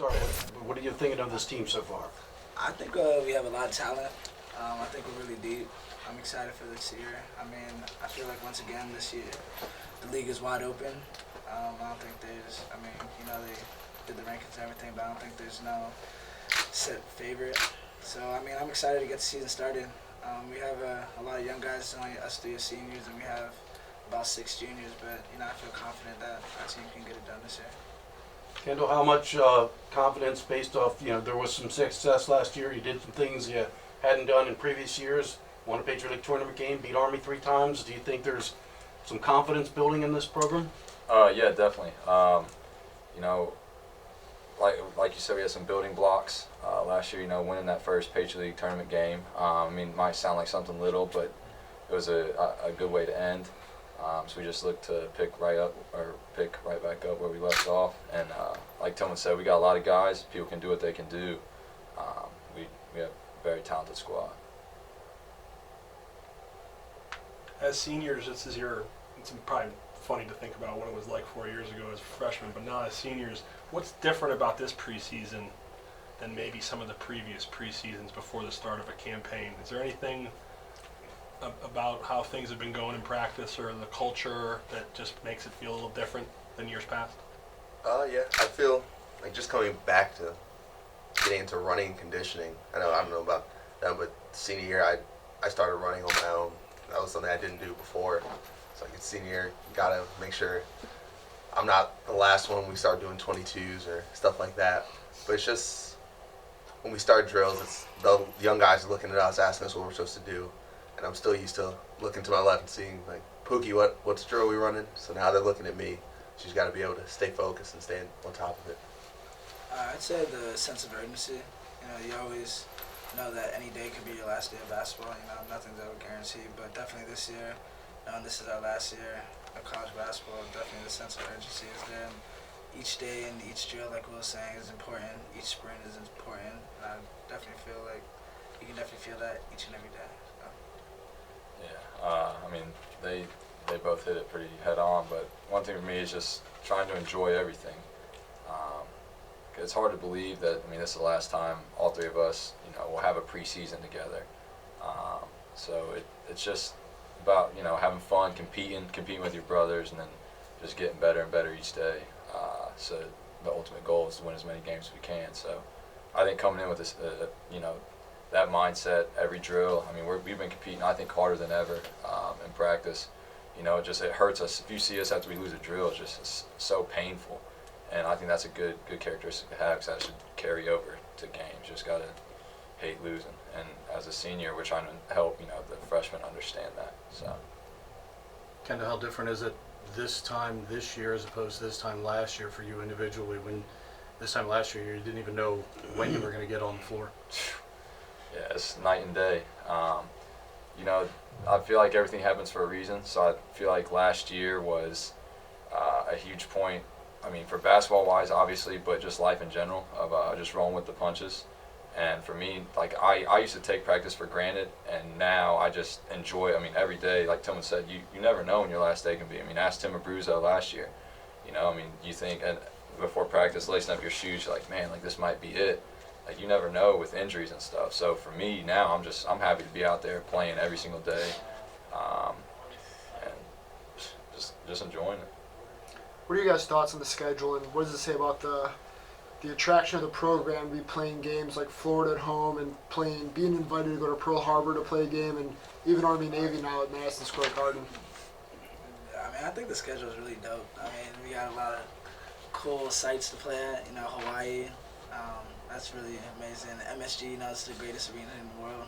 start. What are you thinking of this team so far? I think we have a lot of talent. I think we're really deep. I'm excited for this year. I mean, I feel like once again this year, the league is wide open. I don't think there's, I mean, you know, they did the rankings and everything, but I don't think there's no set favorite. So, I mean, I'm excited to get the season started. We have a lot of young guys, only us three are seniors, and we have about 6 juniors, but, you know, I feel confident that our team can get it done this year. Kendall, how much confidence based off, there was some success last year. You did some things you hadn't done in previous years. Won a Patriot League tournament game, beat Army 3 times. Do you think there's some confidence building in this program? Yeah, definitely. You know, like you said, we had some building blocks last year. You know, winning that first Patriot League tournament game. I mean, it might sound like something little, but it was a good way to end. So we just look to pick right back up where we left off. And like Tilman said, we got a lot of guys. People can do what they can do. We have a very talented squad. As seniors, it's probably funny to think about what it was like 4 years ago as freshmen, but now as seniors, what's different about this preseason than maybe some of the previous preseasons before the start of a campaign? Is there anything about how things have been going in practice or the culture that just makes it feel a little different than years past? Yeah, I feel like just coming back to getting into running and conditioning. I don't know about them, but senior year I started running on my own. That was something I didn't do before. So like senior year, you gotta make sure I'm not the last one we start doing 22s or stuff like that. But it's just when we start drills, it's the young guys are looking at us, asking us what we're supposed to do. And I'm still used to looking to my left and seeing, like, Pookie, what's drill we running? So now they're looking at me. She's got to be able to stay focused and stay on top of it. I'd say the sense of urgency. You know, you always know that any day could be your last day of basketball. You know, nothing's ever guaranteed. But definitely this year, knowing this is our last year of college basketball, definitely the sense of urgency is there. And each day and each drill, like Will was saying, is important. Each sprint is important. And I definitely feel like you can definitely feel that each and every day. So. Yeah, I mean, they both hit it pretty head on, but one thing for me is just trying to enjoy everything. It's hard to believe that, I mean, this is the last time all three of us, will have a preseason together. So it's just about, having fun, competing with your brothers, and then just getting better and better each day. So the ultimate goal is to win as many games as we can. So I think coming in with this, that mindset, every drill. I mean, we've been competing, I think, harder than ever in practice. It hurts us. If you see us after we lose a drill, it's so painful. And I think that's a good characteristic to have, because that should carry over to games. You just got to hate losing. And as a senior, we're trying to help, the freshmen understand that. So. Kendall, how different is it this time this year as opposed to this time last year for you individually? When this time last year, you didn't even know when you were going to get on the floor. Yeah, it's night and day. I feel like everything happens for a reason. So I feel like last year was a huge point. I mean, for basketball-wise, obviously, but just life in general, of just rolling with the punches. And for me, like, I used to take practice for granted, and now I just enjoy, every day. Like Tilman said, you never know when your last day can be. Ask Tim Abruzzo last year. You think, and before practice, lacing up your shoes, you're like, man, like, this might be it. Like, you never know with injuries and stuff. So for me now, I'm happy to be out there playing every single day, and just enjoying it. What are you guys' thoughts on the schedule, and what does it say about the attraction of the program to be playing games like Florida at home and being invited to go to Pearl Harbor to play a game, and even Army Navy now at Madison Square Garden? I think the schedule is really dope. We got a lot of cool sites to play at. Hawaii, that's really amazing. MSG, it's the greatest arena in the world.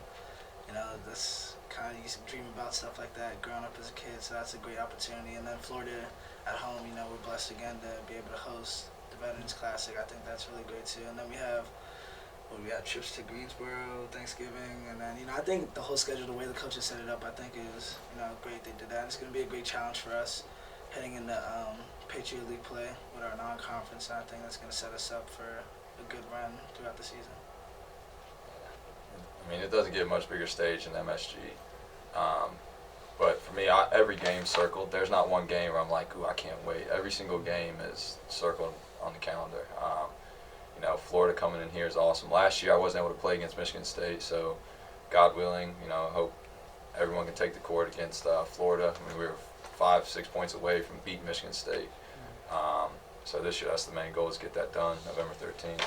That's kind of, you used to dream about stuff like that growing up as a kid, so that's a great opportunity. And then Florida at home, we're blessed again to be able to host the Veterans Classic. I think that's really great too. And then we have trips to Greensboro, Thanksgiving, and then I think the whole schedule, the way the coaches set it up, I think is great they did that. And it's going to be a great challenge for us heading into Patriot League play with our non-conference, and I think that's going to set us up for a good run throughout the season. It doesn't get a much bigger stage than MSG. But for me, every game's circled. There's not one game where I'm like, ooh, I can't wait. Every single game is circled on the calendar. Florida coming in here is awesome. Last year I wasn't able to play against Michigan State, so God willing, I hope everyone can take the court against Florida. I mean, we were 5-6 points away from beating Michigan State. So this year, that's the main goal, is get that done November 13th.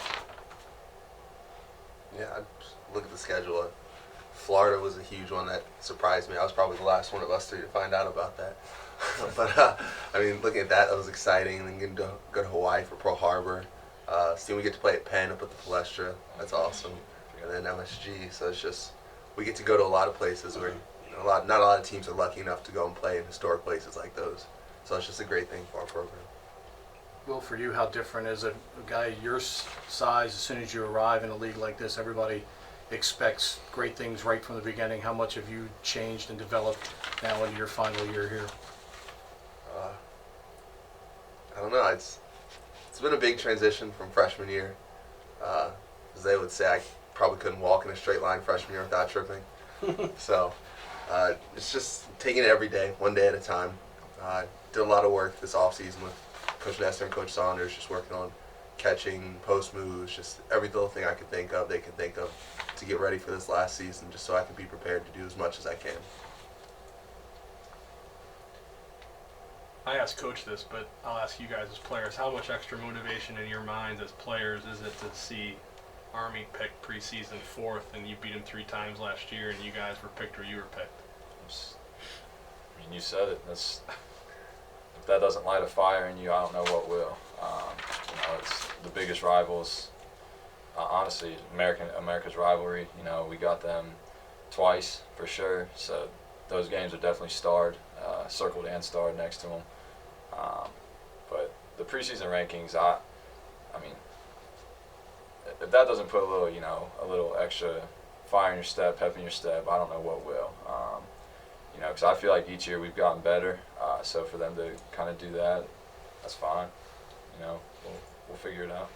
Yeah, I look at the schedule. Florida was a huge one that surprised me. I was probably the last one of us three to find out about that. But I mean, looking at that, that was exciting. And then getting to go to Hawaii for Pearl Harbor. Seeing we get to play at Penn up at the Palestra, that's awesome. And then MSG, so it's just we get to go to a lot of places where not a lot of teams are lucky enough to go and play in historic places like those. So it's just a great thing for our program. Will, for you, how different is a guy your size? As soon as you arrive in a league like this, everybody expects great things right from the beginning. How much have you changed and developed now in your final year here? I don't know. It's been a big transition from freshman year. As they would say, I probably couldn't walk in a straight line freshman year without tripping. So it's just taking it every day, one day at a time. Did a lot of work this offseason with Coach Nestor and Coach Saunders, just working on catching, post moves, just every little thing I could think of, they could think of to get ready for this last season, just so I could be prepared to do as much as I can. I asked Coach this, but I'll ask you guys as players, how much extra motivation in your minds as players is it to see Army picked preseason 4th and you beat them 3 times last year and you guys were picked or you were picked? I mean, you said it. If that doesn't light a fire in you, I don't know what will. It's the biggest rivals. Honestly, America's rivalry. We got them twice for sure. So those games are definitely starred, circled and starred next to them. But the preseason rankings, I mean, if that doesn't put a little extra fire in your step, pep in your step, I don't know what will. Because I feel like each year we've gotten better. So for them to kind of do that, that's fine. We'll figure it out.